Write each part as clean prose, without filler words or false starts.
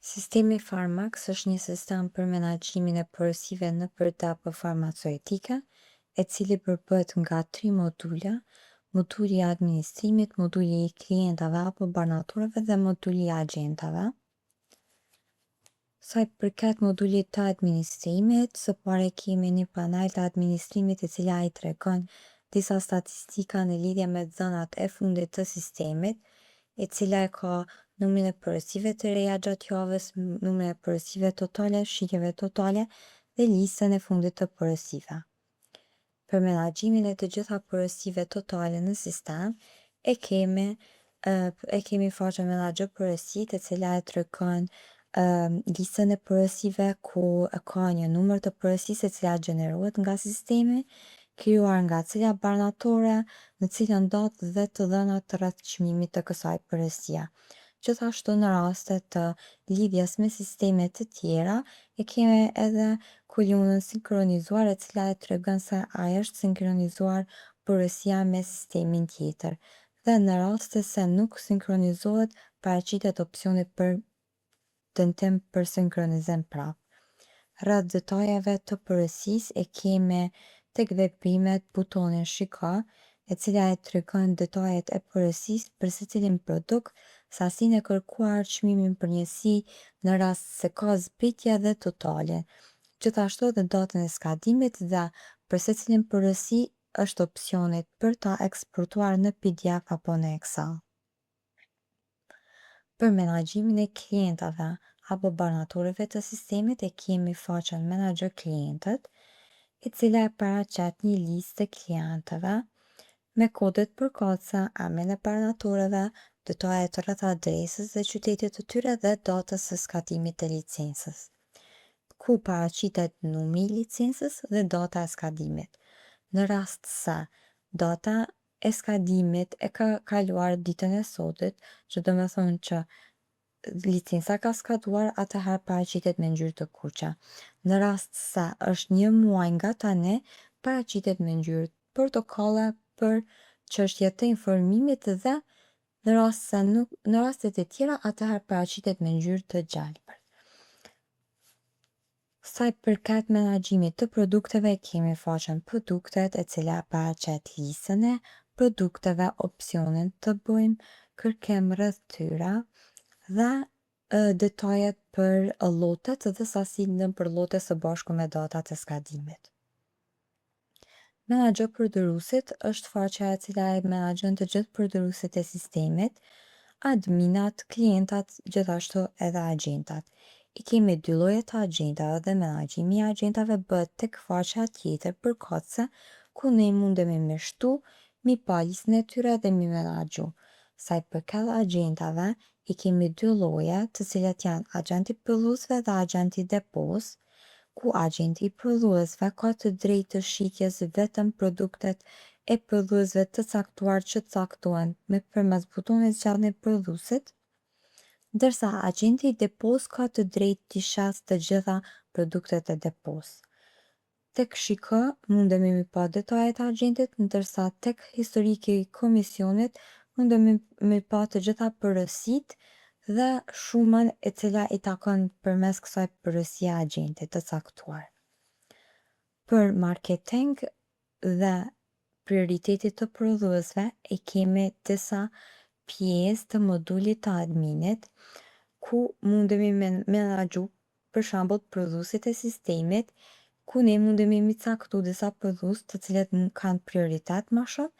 Sistemi Farmaks është një sistem për menaxhimin e porosive në përdapë farmaceutike, e cili përbëhet nga 3 modula: moduli i administrimit, moduli i klientave apo banatorëve dhe moduli i agjentave. Sa i përket modulit të administrimit, së pari kemi një panel të administrimit i cila i tregon disa statistika në lidhje me dhënat e fundit të sistemit, e cila e ka numrin e porosive të reja gjatë javës, numrin e porosive totale, shitjeve totale dhe listën e fundit të porosive. Për menaxhimin e të gjitha porosive totale në sistem, e kemi faqen menaxho porosit, e cila e tregon listën e porosive, ku ka një numër të porosisë e cila gjenerohet nga sistemi, krijuar nga cila banatore, në cilën datë dhe të dhënat rreth çmimit të kësaj porosie. Gjithashtu në raste të lidhjes me sisteme të tjera, e kemi edhe kulumën sinkronizuar, e cila e tregon se a është sinkronizuar porosia me sistemin tjetër. Dhe në raste se nuk sinkronizohet, paraqitet opsioni për tentim për sinkronizim prap. Rreth detajeve të porosisë e kemi tek veprimet butonin shiko, e cila e tregon detajet e porosisë për secilin produkt, sasinë e kërkuar, çmimin për njësi në rast se ka zbritje dhe totalin. Gjithashtu edhe datën e skadimit dhe për secilin porosi është opsionit për ta eksportuar në PDF apo në Excel. Për menaxhimin e klientave apo banatorëve të sistemit, e kemi faqen menaxho klientët, e cila e paraqet një listë të klientëve me kodet përkatëse, emrin e banatorëve, detajet rreth adresës dhe qytetit të tyre dhe datës së skatimit të licencës, ku paraqitet numri i licencës dhe data e skadimit. Në rast se data e skadimit e ka kaluar ditën e sotët, që do me thonë që licenca ka skaduar, atëherë paraqitet me ngjyrë të kuqe. Në rast se është 1 muaj nga tani, paraqitet me ngjyrë portokalle për çështje të informimit dhe në rastet e tjera, atëherë paraqitet me ngjyrë të gjelbër. Sa i përket menaxhimit të produkteve, kemi faqen produktet, e cila paraqet listën e produkteve, opsionin të bëjmë kërkim rreth tyre dhe detajet për llotet dhe sasinë nëpër llote së bashku me datat e skadimit. Menaxho përdoruesit është faqja e cila e menaxhon të gjithë përdoruesit e sistemit, adminat, klientat, gjithashtu edhe agjentat. I kemi 2 lloje të agjentave dhe menaxhimi i agjentave bëhet tek faqja tjetër përkatëse, ku ne mundemi me shtu, mi pa listën e tyre dhe mi menaxhu. Sa i përket agjentave, i kemi 2 lloje, të cilat janë agjenti prodhuesve dhe agjenti depos, ku agjenti i prodhuesve ka të drejtë të shitjes vetëm produktet e prodhuesve të caktuar që caktohen me përmes butonit zjarrit prodhuesit, ndërsa agjenti i depos ka të drejtë të shes të gjitha produktet e depos. Tek shiko mundemi mi pa detajet e agjentit, ndërsa tek historiki i komisionit mundemi mi pa të gjitha porosit dhe shumën e cila i takon përmes kësaj porosie agjentit të caktuar. Për marketing dhe prioritetit të prodhuesve, e kemi disa pjesë të modulit të adminit, ku mundemi menaxhu për shembull prodhuesit e sistemit, ku ne mundemi mi caktu disa prodhues të cilët kanë prioritet më shumë,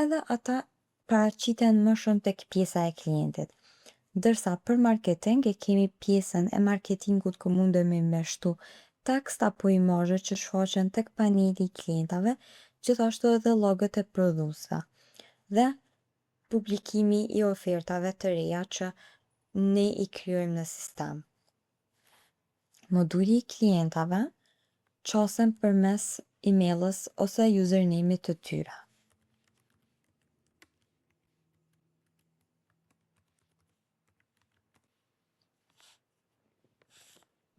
edhe ata paraqiten më shumë tek pjesa e klientit. Ndërsa për marketing e kemi pjesën e marketingut, ku mundemi me shtu tekst apo imazhe që shfaqen tek paneli i klientave, gjithashtu edhe llogët e prodhuesve dhe publikimi i ofertave të reja që ne i krijojmë në sistem. Moduli i klientave qasen përmes emailës ose username-it të tyre.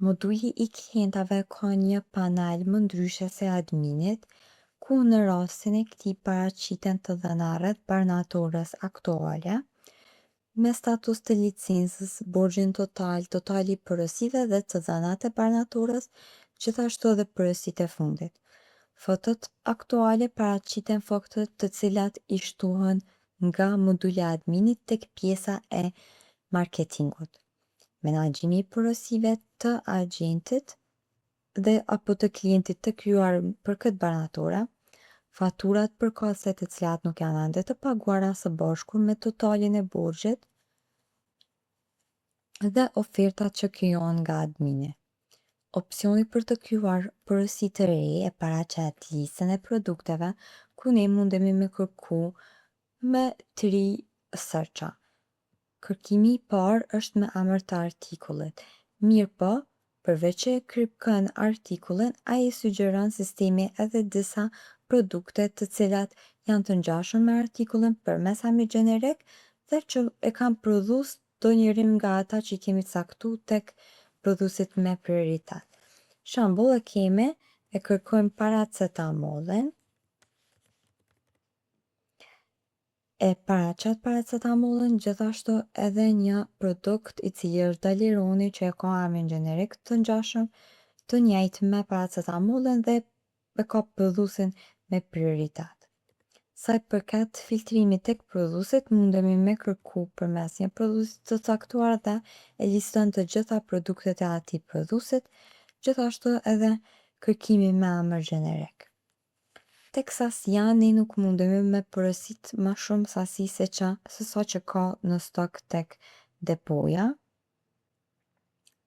Moduli i klientave ka një panel më ndryshe se adminit, ku në rastin e këtij paraqiten të dhëna rreth banatorës aktuale, me status të licencës, borxhin total, totali i përësive dhe të dhënat e banaturës, gjithashtu edhe përësitë e fundit. Fotot aktuale paraqiten fotot të cilat i shtuhen nga moduli i adminit tek pjesa e marketingut. Menaxhimi i përësive të agjentit dhe apo të klientit të kryuar për këtë banatura, faturat për kaste të cilat nuk janë ende të paguara së bashku me totalin e borxhit dhe ofertat që krijohen nga admini. Opsioni për të kryuar përësi të re e paraqet listën e produkteve ku ne mundemi me kërku me 3 searcha. Kërkimi i parë është me emër të artikullit. Mirë po, përveç që e kërkon artikullin, ai sugjeron sistemi edhe disa produkte të cilat janë të ngjashëm me artikullin përmes emrit gjenerik dhe që e kanë prodhues ndonjërin nga ata që i kemi caktu tek prodhuesit me prioritet. Shembull e kemi, e kërkojmë paracetamollin, e paraqet paracetamollin, gjithashtu edhe një produkt i cili është dalironi që e ka emrin gjenerik të ngjashëm të njëjtë me paracetamollin dhe e ka prodhuesin me prioritet. Sa i përket filtrimit tek prodhuesit, mundemi me kërku përmes një prodhuesi të caktuar dhe e liston të gjitha produktet e atij prodhuesit, gjithashtu edhe kërkimi me emër gjenerik. Tek sasia, ne nuk mundemi me përësit ma shumë sasi se sa që ka në stok tek depoja.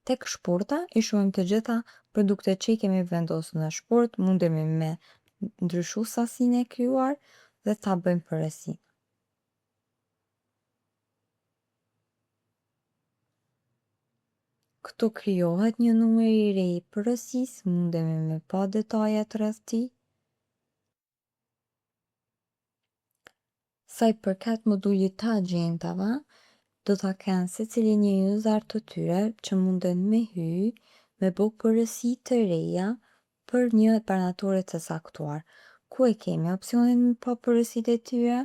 Tek shporta, i shohim të gjitha produktet që i kemi vendosur në shport, mundemi me ndryshu sasinë e krijuar dhe ta bëjmë përësi. Këtu krijohet një numër i re i përësisë, mundemi me pa detajet rreth tij. Sa i përket modulit të agjentave, do ta kenë secili një user të tyre që munden me hy, me bo përësi të reja për një banatore të caktuar, ku e kemi opsionin me pa përësitë e tyre,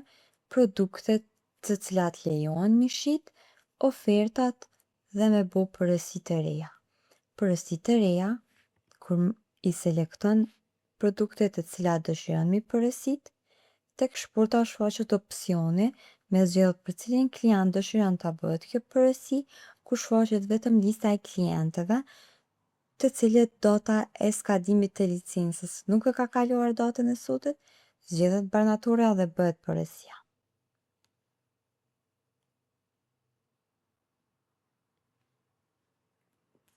produktet të cilat lejohen me shit, ofertat dhe me bo përësi të reja. Përësi të reja, kur i selekton produktet të cilat dëshiron mi përësit, tek shporta shfaqet opsioni me zgjedh për cilin klient dëshiron ta bëhet kjo përësi, ku shfaqet vetëm lista e klientëve të cilët data e skadimit të licencës nuk e ka kaluar datën e sotit, zgjedhet banatura dhe bëhet përësia.